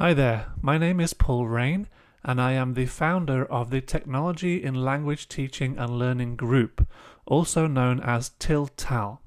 Hi there, my name is Paul Rain and I am the founder of the Technology in Language Teaching and Learning group, also known as TILTAL.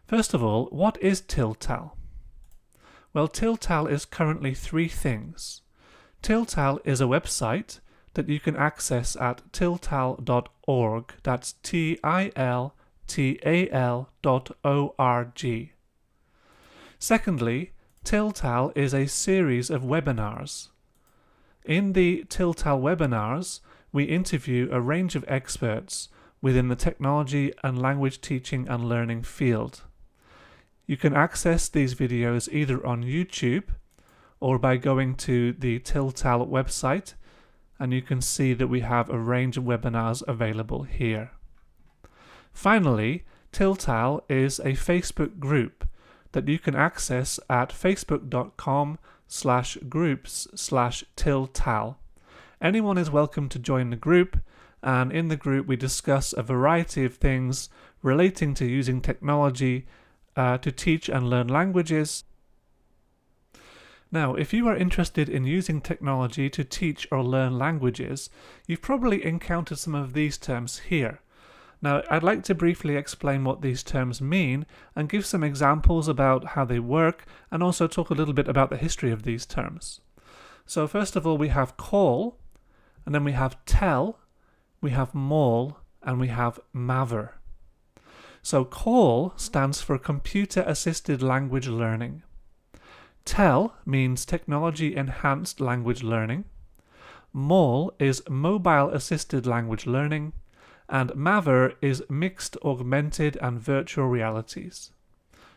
First of all, what is TILTAL? Well, TILTAL is currently three things. TILTAL is a website that you can access at tiltal.org, that's tiltal.org. Secondly, TILTAL is a series of webinars. In the TILTAL webinars, we interview a range of experts within the technology and language teaching and learning field. You can access these videos either on YouTube or by going to the TILTAL website, and you can see that we have a range of webinars available here. Finally, TILTAL is a Facebook group that you can access at facebook.com/groups/tiltal. Anyone is welcome to join the group, and in the group we discuss a variety of things relating to using technology to teach and learn languages. Now, if you are interested in using technology to teach or learn languages, you've probably encountered some of these terms here. Now, I'd like to briefly explain what these terms mean and give some examples about how they work, and also talk a little bit about the history of these terms. So first of all, we have call, and then we have tell, we have maul, and we have Maver. So call stands for Computer Assisted Language Learning. Tell means Technology Enhanced Language Learning. Maul is Mobile Assisted Language Learning. And Maver is Mixed Augmented and Virtual Realities.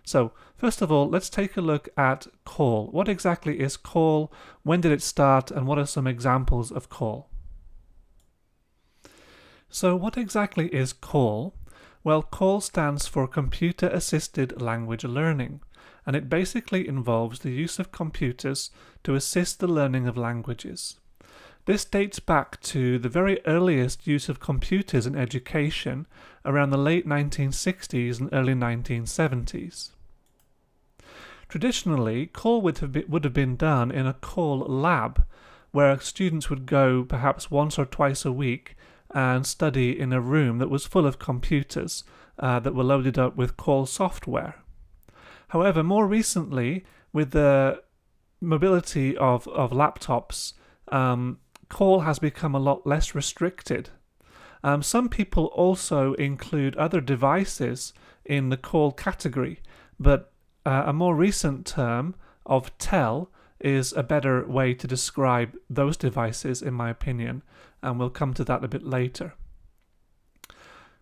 So, first of all, let's take a look at call. What exactly is call? When did it start? And what are some examples of call? So, what exactly is call? Well, call stands for Computer Assisted Language Learning, and it basically involves the use of computers to assist the learning of languages. This dates back to the very earliest use of computers in education around the late 1960s and early 1970s. Traditionally, call would have been done in a call lab, where students would go perhaps once or twice a week and study in a room that was full of computers that were loaded up with call software. However, more recently, with the mobility of laptops, call has become a lot less restricted. Some people also include other devices in the call category, but a more recent term of tell is a better way to describe those devices, in my opinion, and we'll come to that a bit later.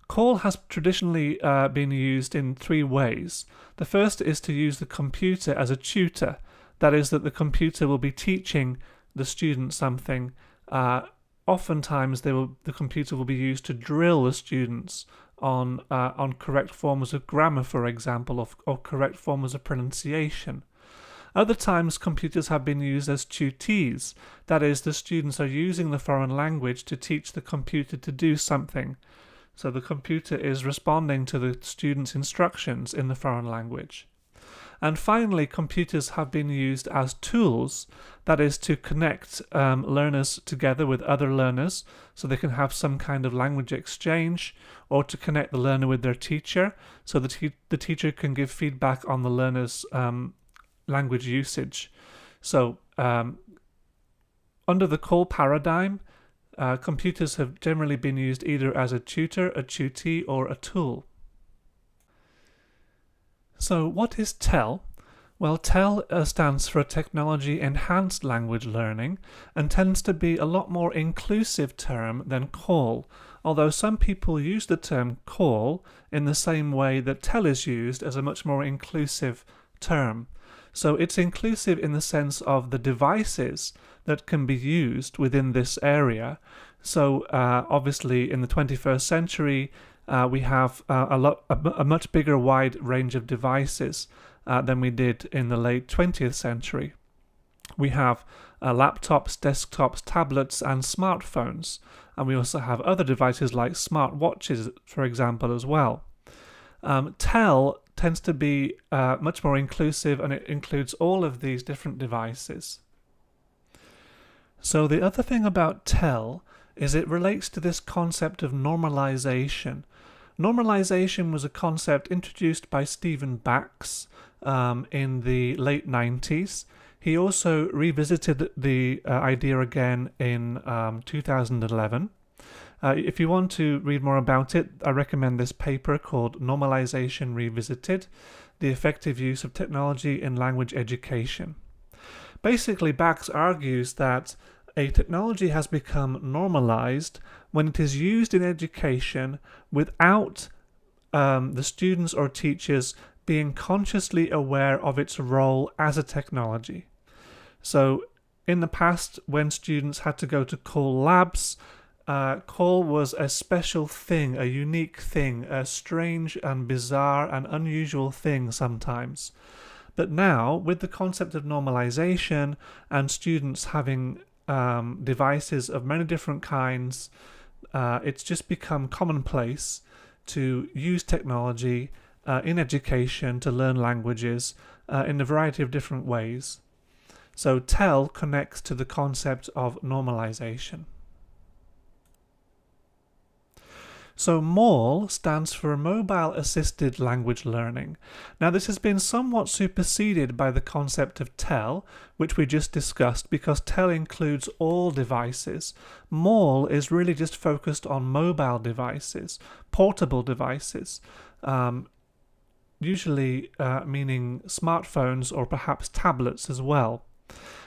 Call has traditionally been used in three ways. The first is to use the computer as a tutor. That is, that the computer will be teaching the student something. Oftentimes the computer will be used to drill the students on correct forms of grammar, for example, or correct forms of pronunciation. Other times computers have been used as tutees. That is, the students are using the foreign language to teach the computer to do something. So the computer is responding to the student's instructions in the foreign language. And finally, computers have been used as tools, that is, to connect learners together with other learners so they can have some kind of language exchange, or to connect the learner with their teacher so that the teacher can give feedback on the learner's language usage. So under the call paradigm, computers have generally been used either as a tutor, a tutee, or a tool. So what is tell? Well, tell stands for Technology Enhanced Language Learning, and tends to be a lot more inclusive term than call, although some people use the term call in the same way that tell is used, as a much more inclusive term. So it's inclusive in the sense of the devices that can be used within this area. So obviously in the 21st century, we have a much bigger wide range of devices than we did in the late 20th century. We have laptops, desktops, tablets, and smartphones, and we also have other devices like smartwatches, for example, as well. Tell tends to be much more inclusive, and it includes all of these different devices. So the other thing about TEL is it relates to this concept of normalization. Normalization was a concept introduced by Stephen Bax in the late 90s. He also revisited the idea again in 2011. If you want to read more about it, I recommend this paper called Normalization Revisited: The Effective Use of Technology in Language Education. Basically, Bax argues that a technology has become normalized when it is used in education without the students or teachers being consciously aware of its role as a technology. So in the past, when students had to go to call labs, call was a special thing, a unique thing, a strange and bizarre and unusual thing sometimes. But now, with the concept of normalization and students having devices of many different kinds, it's just become commonplace to use technology in education to learn languages in a variety of different ways. So TEL connects to the concept of normalization. So MAL stands for Mobile Assisted Language Learning. Now this has been somewhat superseded by the concept of TEL, which we just discussed, because TEL includes all devices. MAL is really just focused on mobile devices, portable devices, usually meaning smartphones or perhaps tablets as well.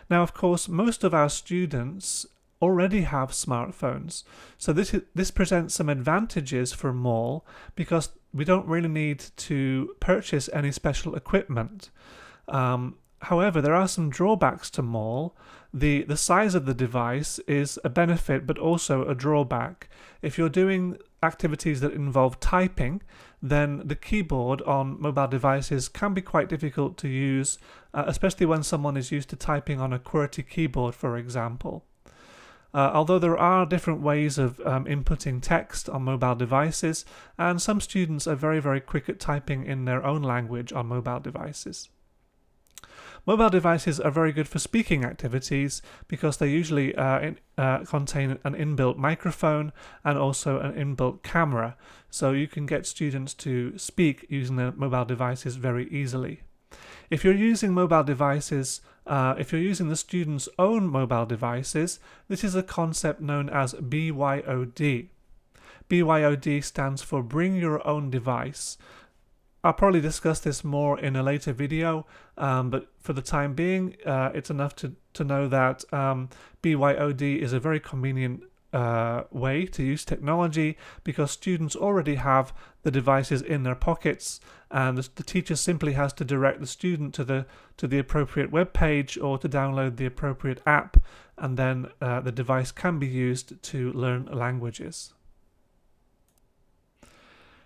Now, of course, most of our students already have smartphones, so this presents some advantages for MAL because we don't really need to purchase any special equipment. However, there are some drawbacks to MAL. The size of the device is a benefit but also a drawback. If you're doing activities that involve typing, then the keyboard on mobile devices can be quite difficult to use, especially when someone is used to typing on a QWERTY keyboard, for example. Although there are different ways of inputting text on mobile devices, and some students are very, very quick at typing in their own language on mobile devices. Mobile devices are very good for speaking activities because they usually contain an inbuilt microphone and also an inbuilt camera, so you can get students to speak using their mobile devices very easily. If you're using mobile devices, if you're using the student's own mobile devices, this is a concept known as BYOD. BYOD stands for Bring Your Own Device. I'll probably discuss this more in a later video, but for the time being, it's enough to know that BYOD is a very convenient way to use technology because students already have the devices in their pockets, and the teacher simply has to direct the student to the appropriate web page or to download the appropriate app, and then the device can be used to learn languages.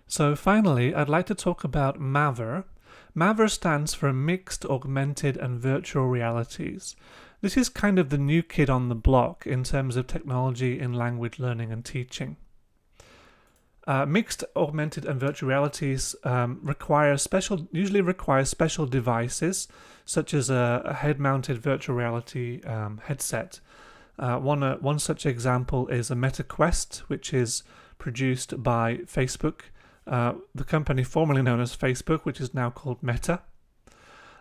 So finally, I'd like to talk about Maver. Maver stands for Mixed, Augmented and Virtual Realities. This is kind of the new kid on the block in terms of technology in language learning and teaching. Mixed, augmented and virtual realities usually require special devices, such as a head-mounted virtual reality headset. One such example is a Meta Quest, which is produced by Facebook, the company formerly known as Facebook, which is now called Meta.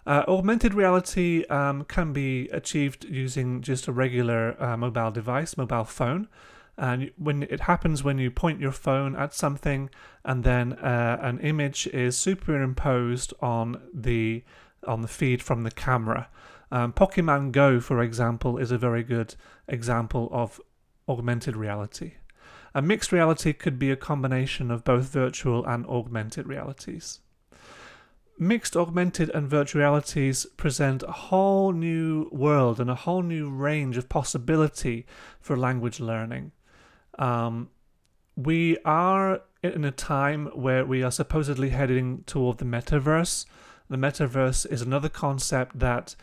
Augmented reality can be achieved using just a regular mobile device, mobile phone. And when it happens when you point your phone at something and then an image is superimposed on the feed from the camera. Pokemon Go, for example, is a very good example of augmented reality. A mixed reality could be a combination of both virtual and augmented realities. Mixed, augmented and virtual realities present a whole new world and a whole new range of possibility for language learning. We are in a time where we are supposedly heading toward the metaverse. The metaverse is another concept that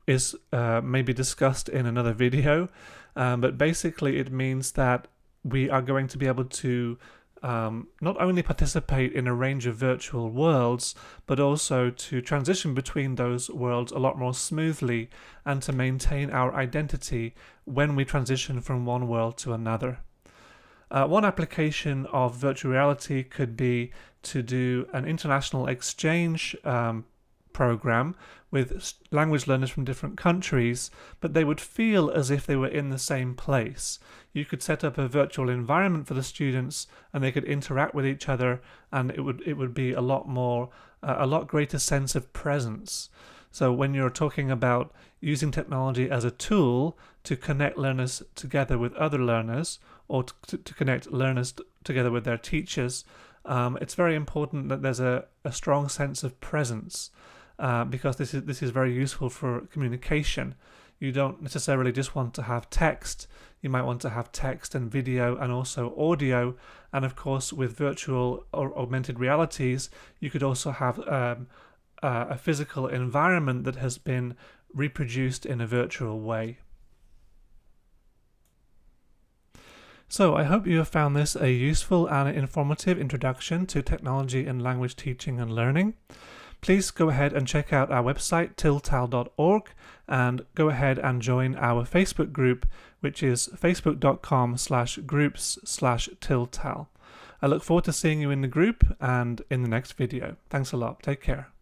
is maybe discussed in another video, but basically it means that we are going to be able to not only participate in a range of virtual worlds, but also to transition between those worlds a lot more smoothly and to maintain our identity when we transition from one world to another. One application of virtual reality could be to do an international exchange program with language learners from different countries, but they would feel as if they were in the same place. You could set up a virtual environment for the students and they could interact with each other, and it would be a lot greater sense of presence. So when you're talking about using technology as a tool to connect learners together with other learners, or to connect learners together with their teachers, it's very important that there's a strong sense of presence, because this is very useful for communication. You don't necessarily just want to have text. You might want to have text and video and also audio. And of course, with virtual or augmented realities, you could also have a physical environment that has been reproduced in a virtual way. So I hope you have found this a useful and informative introduction to technology in language teaching and learning. Please go ahead and check out our website, tiltal.org, and go ahead and join our Facebook group, which is facebook.com/groups/tiltal. I look forward to seeing you in the group and in the next video. Thanks a lot. Take care.